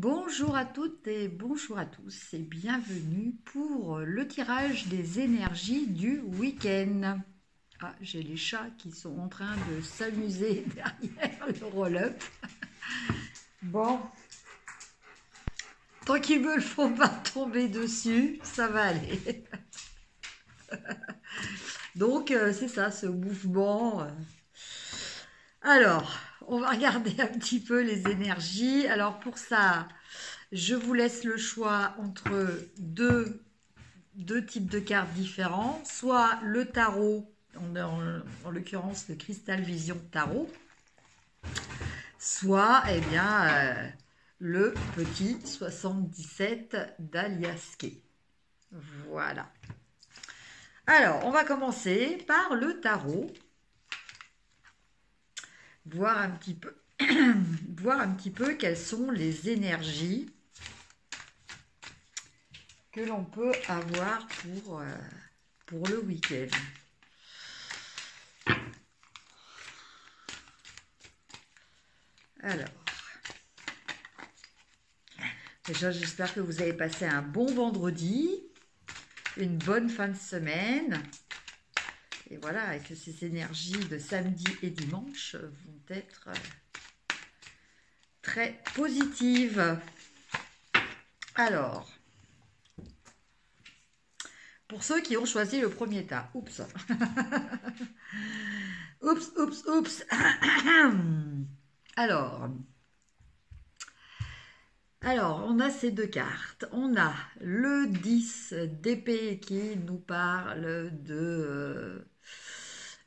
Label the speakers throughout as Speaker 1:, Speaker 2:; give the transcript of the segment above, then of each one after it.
Speaker 1: Bonjour à toutes et bonjour à tous et bienvenue pour le tirage des énergies du week-end. Ah, j'ai les chats qui sont en train de s'amuser derrière le roll-up. Bon, tant qu'ils me le font pas tomber dessus, ça va aller. Donc, c'est ça, ce mouvement. Alors, on va regarder un petit peu les énergies. Alors, pour ça, je vous laisse le choix entre deux types de cartes différents, soit le tarot, en l'occurrence le Crystal Vision Tarot, soit le petit 77 d'Aliaské. Voilà. Alors, on va commencer par le tarot, voir un petit peu quelles sont les énergies que l'on peut avoir pour le week-end. Alors, déjà j'espère que vous avez passé un bon vendredi, une bonne fin de semaine, et voilà, et que ces énergies de samedi et dimanche vont être très positives. Alors, pour ceux qui ont choisi le premier tas, oups, oups. Alors, on a ces deux cartes. On a le 10 d'épée qui nous parle de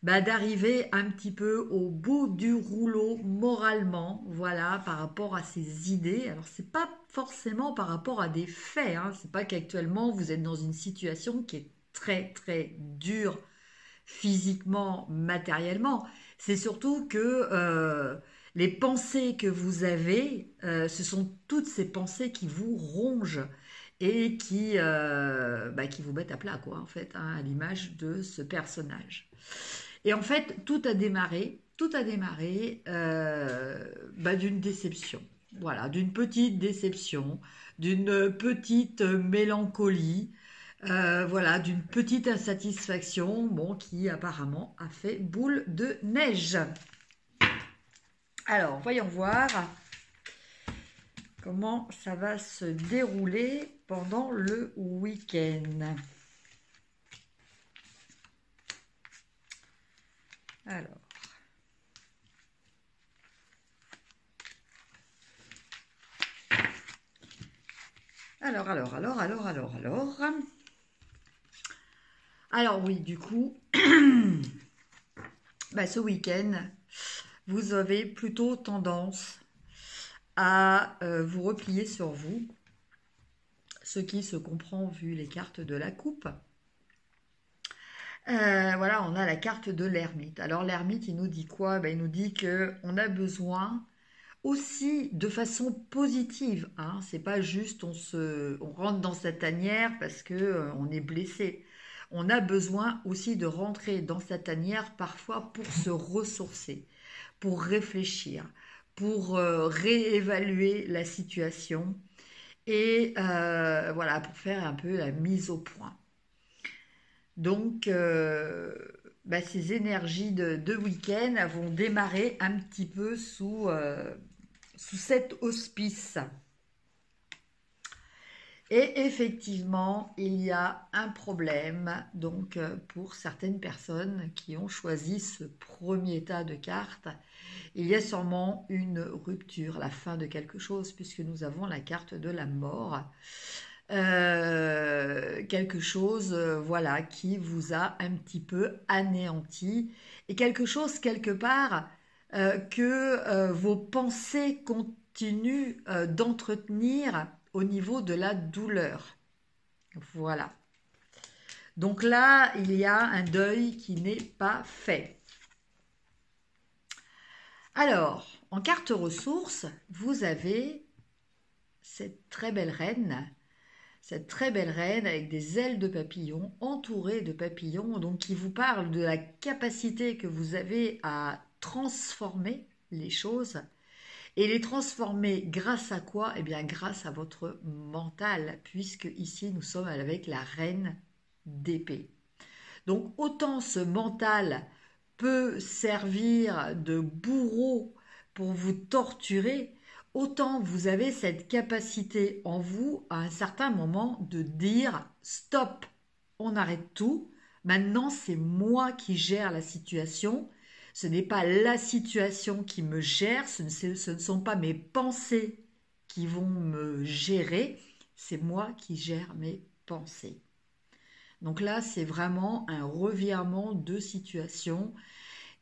Speaker 1: d'arriver un petit peu au bout du rouleau moralement, voilà, par rapport à ses idées. Alors, c'est pas forcément par rapport à des faits, hein. C'est pas qu'actuellement vous êtes dans une situation qui est très très dure physiquement, matériellement. C'est surtout que les pensées que vous avez, ce sont toutes ces pensées qui vous rongent et qui vous mettent à plat, quoi, en fait, hein, à l'image de ce personnage. Et en fait, tout a démarré d'une déception. Voilà, d'une petite déception, d'une petite mélancolie, voilà, d'une petite insatisfaction, bon, qui apparemment a fait boule de neige. Alors, voyons voir comment ça va se dérouler pendant le week-end. Alors. Alors oui, du coup, ce week-end, vous avez plutôt tendance à vous replier sur vous, ce qui se comprend vu les cartes de la coupe. Voilà, on a la carte de l'ermite. Alors l'ermite, il nous dit quoi? Il nous dit qu'on a besoin aussi de façon positive, hein. C'est pas juste on rentre dans sa tanière parce que on est blessé. On a besoin aussi de rentrer dans sa tanière parfois pour se ressourcer, pour réfléchir, pour réévaluer la situation et voilà, pour faire un peu la mise au point. Donc, ces énergies de week-end vont démarrer un petit peu sous cet auspice. Et effectivement, il y a un problème donc pour certaines personnes qui ont choisi ce premier tas de cartes. Il y a sûrement une rupture, la fin de quelque chose, puisque nous avons la carte de la mort. Quelque chose voilà, qui vous a un petit peu anéanti et quelque chose quelque part que vos pensées continuent d'entretenir au niveau de la douleur. Voilà. Donc là, il y a un deuil qui n'est pas fait. Alors, en carte ressources, vous avez cette très belle reine avec des ailes de papillon, entourée de papillons, donc qui vous parle de la capacité que vous avez à transformer les choses Et les transformer grâce à quoi? Eh bien, grâce à votre mental, puisque ici, nous sommes avec la reine d'épée. Donc, autant ce mental peut servir de bourreau pour vous torturer, autant vous avez cette capacité en vous, à un certain moment, de dire « Stop, on arrête tout, maintenant c'est moi qui gère la situation ». Ce n'est pas la situation qui me gère, ce ne sont pas mes pensées qui vont me gérer, c'est moi qui gère mes pensées. Donc là, c'est vraiment un revirement de situation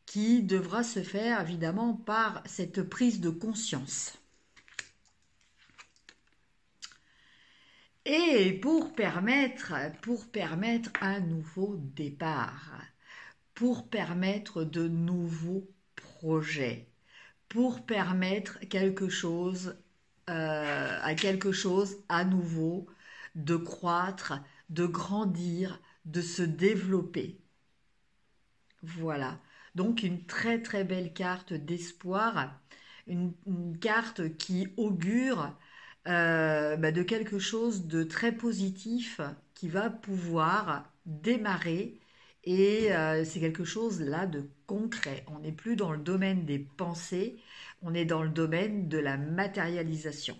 Speaker 1: qui devra se faire évidemment par cette prise de conscience. Et pour permettre un nouveau départ, pour permettre de nouveaux projets, pour permettre à quelque chose à nouveau de croître, de grandir, de se développer. Voilà. Donc une très très belle carte d'espoir, une carte qui augure de quelque chose de très positif qui va pouvoir démarrer et c'est quelque chose là de concret. On n'est plus dans le domaine des pensées, on est dans le domaine de la matérialisation.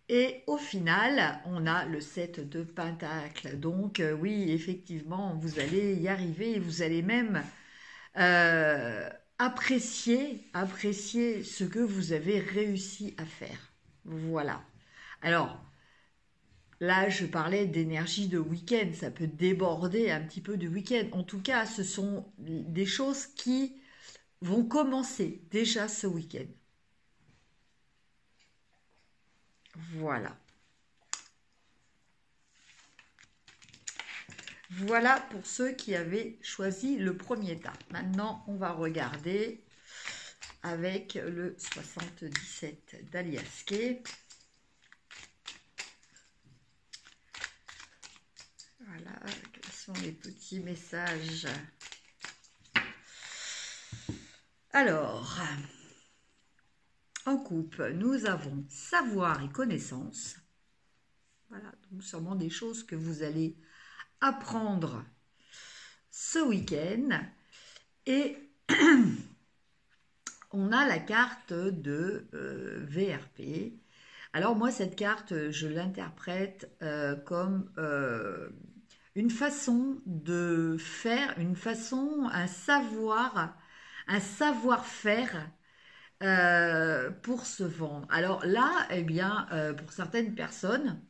Speaker 1: Et au final, on a le 7 de Pentacles. Donc oui, effectivement, vous allez y arriver et vous allez même apprécier ce que vous avez réussi à faire. Voilà. Alors, là, je parlais d'énergie de week-end. Ça peut déborder un petit peu du week-end. En tout cas, ce sont des choses qui vont commencer déjà ce week-end. Voilà. Voilà pour ceux qui avaient choisi le premier tas. Maintenant, on va regarder avec le 77 d'Alias Kay. Voilà, quels sont les petits messages? Alors, en couple, nous avons savoir et connaissance. Voilà, donc sûrement des choses que vous allez apprendre ce week-end. Et on a la carte de VRP. Alors moi, cette carte, je l'interprète comme une façon de faire, un savoir-faire pour se vendre. Alors là, eh bien, pour certaines personnes,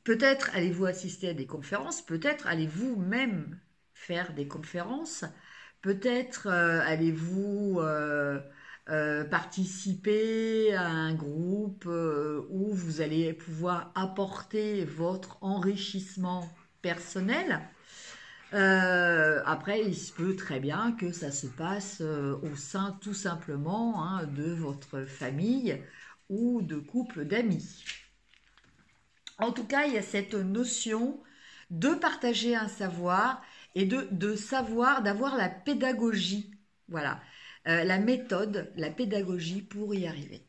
Speaker 1: peut-être allez-vous assister à des conférences, peut-être allez-vous même faire des conférences, peut-être allez-vous participer à un groupe où vous allez pouvoir apporter votre enrichissement personnel. Après, il se peut très bien que ça se passe au sein tout simplement de votre famille ou de couple d'amis. En tout cas, il y a cette notion de partager un savoir et de savoir, d'avoir la pédagogie, voilà, la méthode, la pédagogie pour y arriver.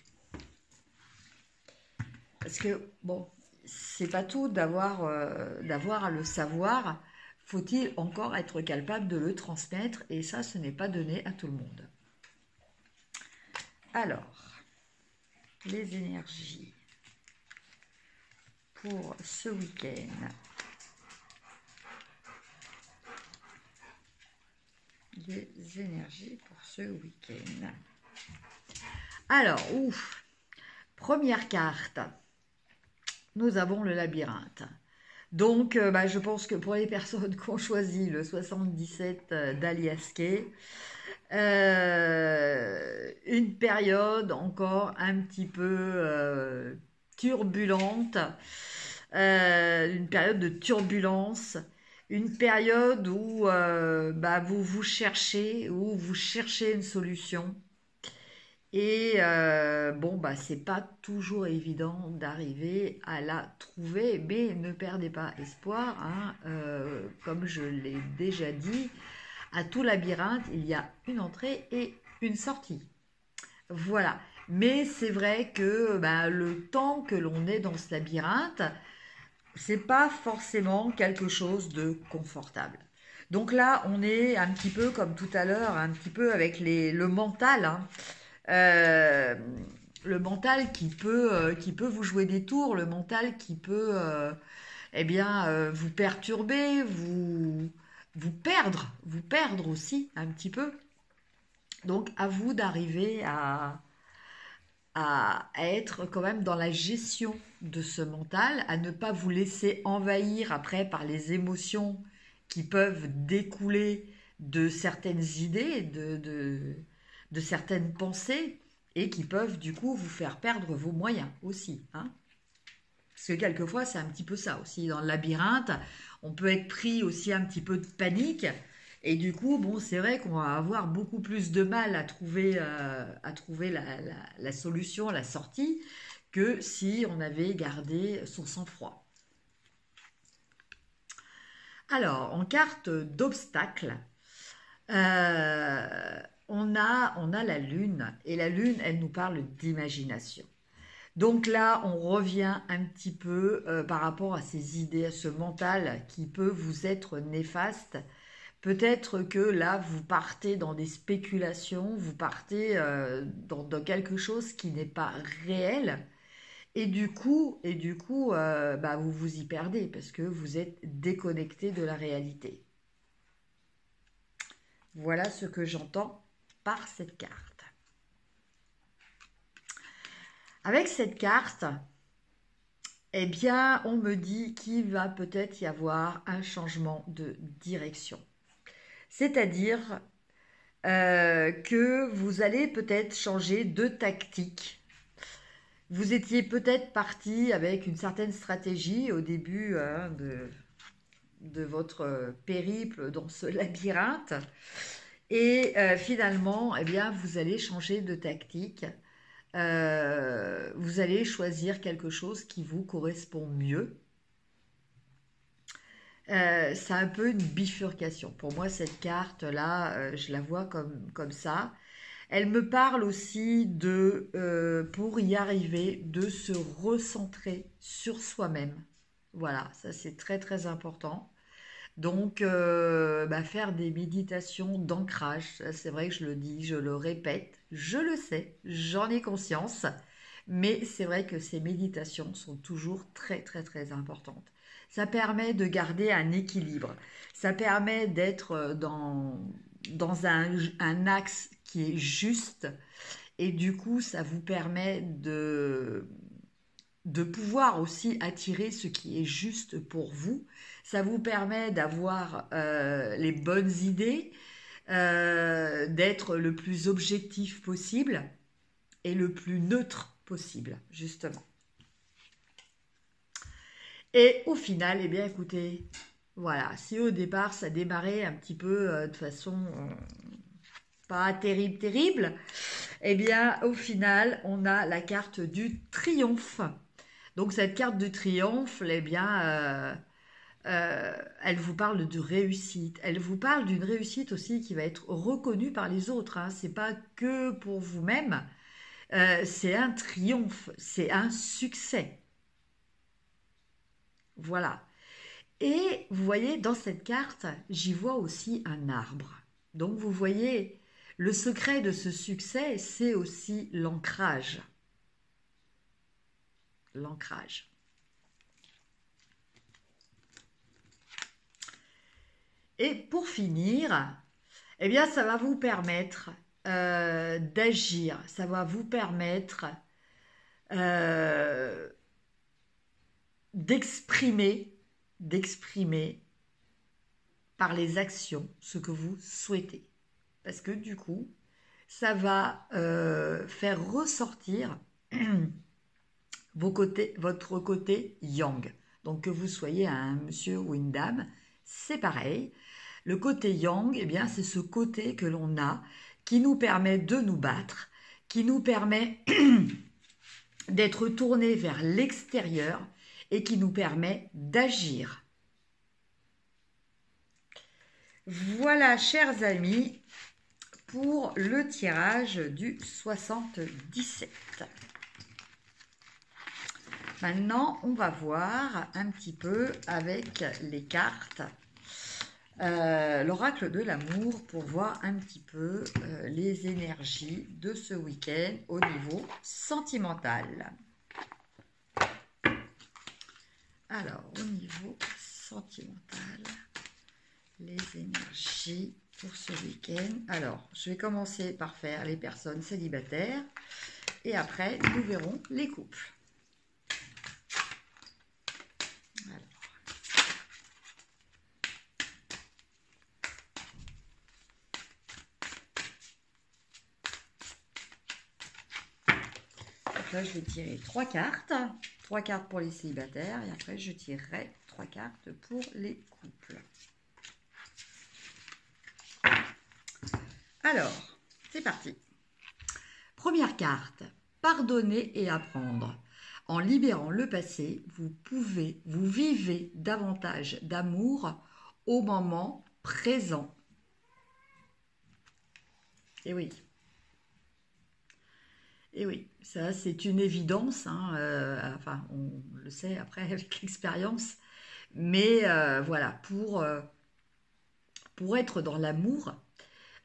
Speaker 1: Parce que, bon, c'est pas tout d'avoir le savoir, faut-il encore être capable de le transmettre, et ça, ce n'est pas donné à tout le monde. Alors, les énergies pour ce week-end. Les énergies pour ce week-end. Alors, première carte, nous avons le labyrinthe. Donc, je pense que pour les personnes qui ont choisi le 77 d'Alias Kay, une période encore un petit peu turbulente, une période de turbulence, une période où vous cherchez une solution. Et c'est pas toujours évident d'arriver à la trouver, mais ne perdez pas espoir, comme je l'ai déjà dit. À tout labyrinthe, il y a une entrée et une sortie. Voilà. Mais c'est vrai que le temps que l'on est dans ce labyrinthe, c'est pas forcément quelque chose de confortable. Donc là, on est un petit peu comme tout à l'heure, un petit peu avec le mental, hein. Euh, le mental qui peut vous jouer des tours, le mental qui peut vous perturber, vous perdre aussi un petit peu. Donc à vous d'arriver à être quand même dans la gestion de ce mental, à ne pas vous laisser envahir après par les émotions qui peuvent découler de certaines idées, de certaines pensées, et qui peuvent du coup vous faire perdre vos moyens aussi, hein. Parce que quelquefois c'est un petit peu ça aussi, dans le labyrinthe, on peut être pris aussi un petit peu de panique, et du coup, bon, c'est vrai qu'on va avoir beaucoup plus de mal à trouver la solution, la sortie, que si on avait gardé son sang-froid. Alors, en carte d'obstacle, on a la lune, et la lune, elle nous parle d'imagination. Donc là, on revient un petit peu par rapport à ces idées, à ce mental qui peut vous être néfaste. Peut-être que là, vous partez dans des spéculations, vous partez dans quelque chose qui n'est pas réel, et vous vous y perdez parce que vous êtes déconnecté de la réalité. Voilà ce que j'entends par cette carte. Avec cette carte, eh bien, on me dit qu'il va peut-être y avoir un changement de direction. C'est-à-dire que vous allez peut-être changer de tactique. Vous étiez peut-être parti avec une certaine stratégie au début de votre périple dans ce labyrinthe. Et finalement, eh bien, vous allez changer de tactique. Vous allez choisir quelque chose qui vous correspond mieux. C'est un peu une bifurcation. Pour moi, cette carte-là, je la vois comme ça. Elle me parle aussi pour y arriver, de se recentrer sur soi-même. Voilà, ça c'est très très important. Donc, faire des méditations d'ancrage, c'est vrai que je le dis, je le répète, je le sais, j'en ai conscience, mais c'est vrai que ces méditations sont toujours très très très importantes. Ça permet de garder un équilibre, ça permet d'être dans un axe qui est juste, et du coup, ça vous permet de pouvoir aussi attirer ce qui est juste pour vous. Ça vous permet d'avoir les bonnes idées, d'être le plus objectif possible et le plus neutre possible, justement. Et au final, eh bien écoutez, voilà, si au départ ça démarrait un petit peu de façon pas terrible, terrible, eh bien au final, on a la carte du triomphe. Donc cette carte de triomphe, eh bien, elle vous parle de réussite. Elle vous parle d'une réussite aussi qui va être reconnue par les autres, hein. C'est pas que pour vous-même. C'est un triomphe, c'est un succès. Voilà. Et vous voyez, dans cette carte, j'y vois aussi un arbre. Donc vous voyez, le secret de ce succès, c'est aussi l'ancrage. L'ancrage. Et pour finir, eh bien, ça va vous permettre d'agir, ça va vous permettre euh, d'exprimer par les actions ce que vous souhaitez. Parce que du coup, ça va faire ressortir votre côté yang. Donc que vous soyez un monsieur ou une dame, c'est pareil. Le côté yang, eh bien, c'est ce côté que l'on a qui nous permet de nous battre, qui nous permet d'être tourné vers l'extérieur et qui nous permet d'agir. Voilà, chers amis, pour le tirage du 77. Maintenant, on va voir un petit peu avec les cartes l'oracle de l'amour pour voir un petit peu les énergies de ce week-end au niveau sentimental. Alors, au niveau sentimental, les énergies pour ce week-end. Alors, je vais commencer par faire les personnes célibataires et après, nous verrons les couples. Là, je vais tirer 3 cartes. 3 cartes pour les célibataires et après, je tirerai 3 cartes pour les couples. Alors, c'est parti. Première carte, pardonner et apprendre. En libérant le passé, vous vivez davantage d'amour au moment présent. Et oui. Et oui, ça c'est une évidence, hein, enfin on le sait après avec l'expérience, mais voilà, pour être dans l'amour,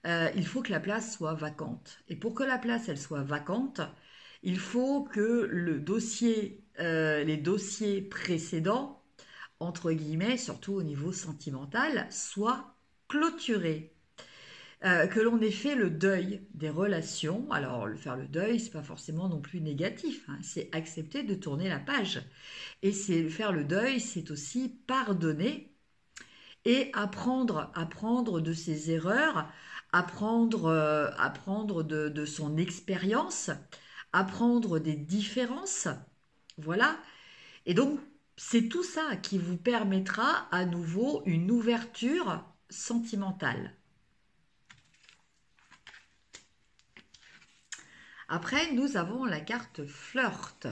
Speaker 1: il faut que la place soit vacante. Et pour que la place elle soit vacante, il faut que les dossiers précédents, entre guillemets, surtout au niveau sentimental, soient clôturés. Que l'on ait fait le deuil des relations. Alors, faire le deuil, c'est pas forcément non plus négatif, hein, c'est accepter de tourner la page. Et c'est faire le deuil, c'est aussi pardonner et apprendre de ses erreurs, apprendre de son expérience, apprendre des différences. Voilà. Et donc, c'est tout ça qui vous permettra à nouveau une ouverture sentimentale. Après, nous avons la carte flirt.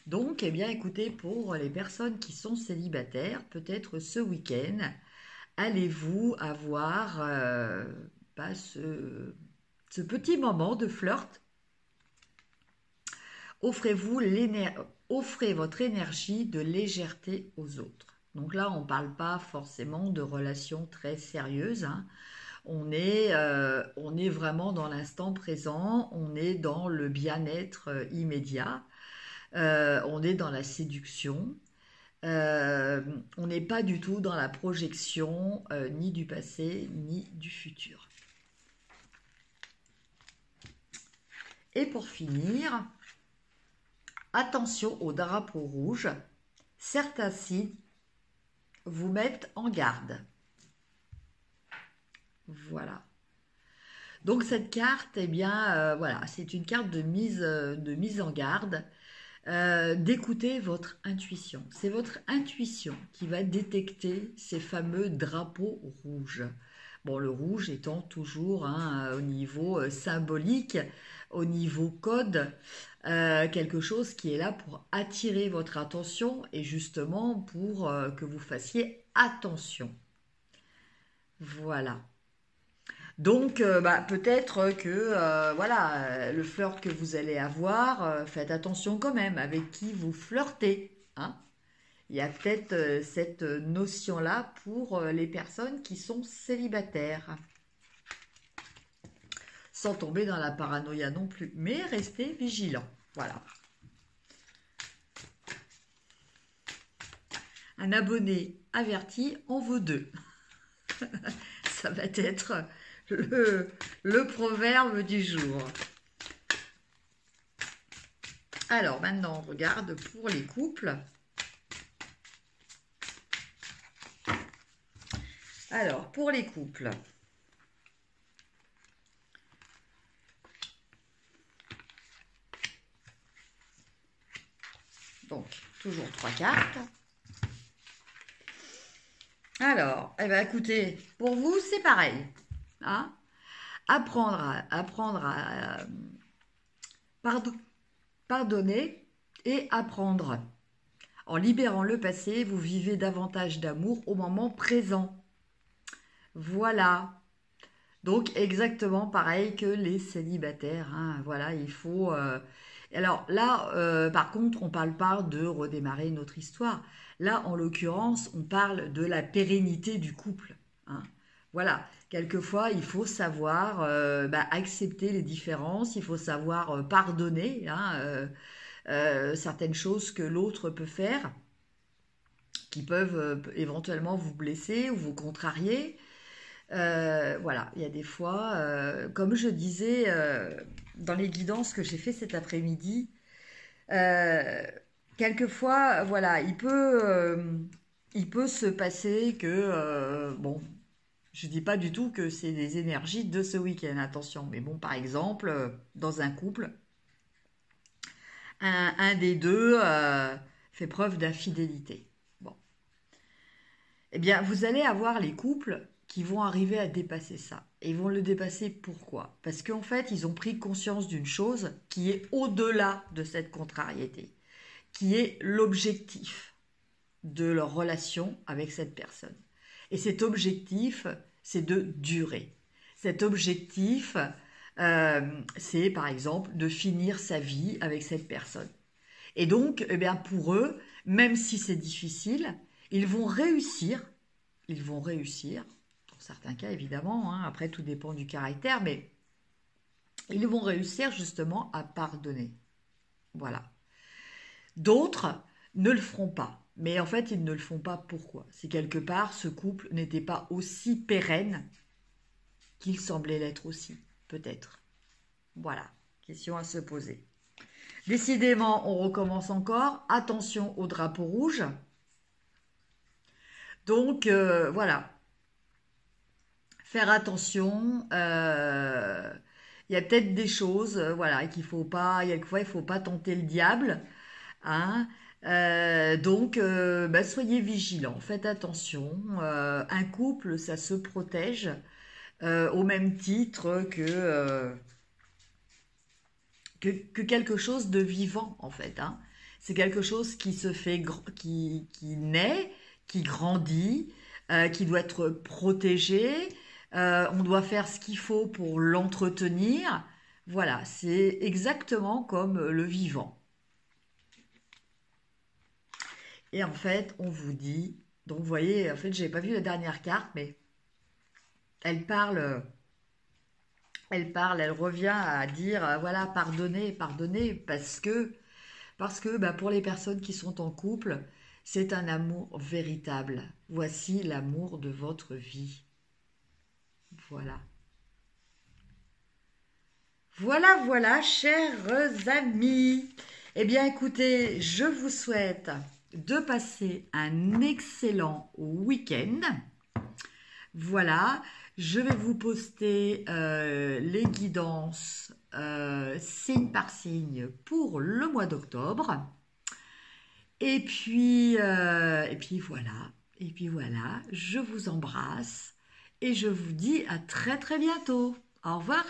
Speaker 1: Donc, eh bien, écoutez, pour les personnes qui sont célibataires, peut-être ce week-end, allez-vous avoir ce petit moment de flirt. Offrez votre énergie de légèreté aux autres. Donc là, on ne parle pas forcément de relations très sérieuses, hein. On est vraiment dans l'instant présent, on est dans le bien-être immédiat, on est dans la séduction, on n'est pas du tout dans la projection ni du passé ni du futur. Et pour finir, attention au drapeau rouge, certains signes vous mettent en garde. Voilà. Donc cette carte, eh bien, voilà, c'est une carte de mise en garde, d'écouter votre intuition. C'est votre intuition qui va détecter ces fameux drapeaux rouges. Bon, le rouge étant toujours au niveau symbolique, au niveau code, quelque chose qui est là pour attirer votre attention et justement pour que vous fassiez attention. Voilà. Donc, peut-être que voilà, le flirt que vous allez avoir, faites attention quand même avec qui vous flirtez, hein. Il y a peut-être cette notion-là pour les personnes qui sont célibataires. Sans tomber dans la paranoïa non plus, mais restez vigilants. Voilà. Un abonné averti en vaut deux. Ça va être le proverbe du jour. Alors, maintenant, on regarde pour les couples. Alors, pour les couples. Donc, toujours 3 cartes. Alors, eh bien, écoutez, pour vous, c'est pareil. Hein, apprendre à pardonner et apprendre. En libérant le passé, vous vivez davantage d'amour au moment présent. Voilà. Donc exactement pareil que les célibataires, hein. Voilà, il faut. Alors là, par contre, on parle pas de redémarrer notre histoire. Là, en l'occurrence, on parle de la pérennité du couple, hein. Voilà. Quelquefois, il faut savoir accepter les différences, il faut savoir pardonner, hein, certaines choses que l'autre peut faire, qui peuvent éventuellement vous blesser ou vous contrarier. Voilà, il y a des fois, comme je disais dans les guidances que j'ai fait cet après-midi, euh, quelquefois, voilà, il peut se passer que, bon, je dis pas du tout que c'est des énergies de ce week-end, attention, mais bon, par exemple, dans un couple, un des deux fait preuve d'infidélité. Bon, eh bien, vous allez avoir les couples qui vont arriver à dépasser ça. Et ils vont le dépasser pourquoi? Parce qu'en fait, ils ont pris conscience d'une chose qui est au-delà de cette contrariété, qui est l'objectif de leur relation avec cette personne. Et cet objectif, c'est de durer. Cet objectif, c'est par exemple de finir sa vie avec cette personne. Et donc, eh bien, pour eux, même si c'est difficile, ils vont réussir. Ils vont réussir, pour certains cas évidemment, hein, après tout dépend du caractère, mais ils vont réussir justement à pardonner. Voilà. D'autres ne le feront pas. Mais en fait, ils ne le font pas pourquoi? C'est quelque part, ce couple n'était pas aussi pérenne qu'il semblait l'être aussi, peut-être. Voilà, question à se poser. Décidément, on recommence encore. Attention au drapeau rouge. Donc, voilà. Faire attention. Il y a peut-être des choses, voilà, qu'il faut pas, quelquefois, il faut pas tenter le diable, hein. Donc, soyez vigilants, faites attention. Un couple, ça se protège au même titre que quelque chose de vivant, en fait, hein. C'est quelque chose qui se fait, qui naît, qui grandit, qui doit être protégé. On doit faire ce qu'il faut pour l'entretenir. Voilà, c'est exactement comme le vivant. Et en fait, on vous dit, donc vous voyez, en fait, j'ai pas vu la dernière carte, mais elle parle, elle revient à dire, voilà, pardonnez, pardonnez, parce que pour les personnes qui sont en couple, c'est un amour véritable. Voici l'amour de votre vie. Voilà. Voilà, voilà, chers amis. Eh bien, écoutez, je vous souhaite de passer un excellent week-end. Voilà, je vais vous poster les guidances signe par signe pour le mois d'octobre. Et puis voilà. Et puis voilà, je vous embrasse et je vous dis à très très bientôt. Au revoir.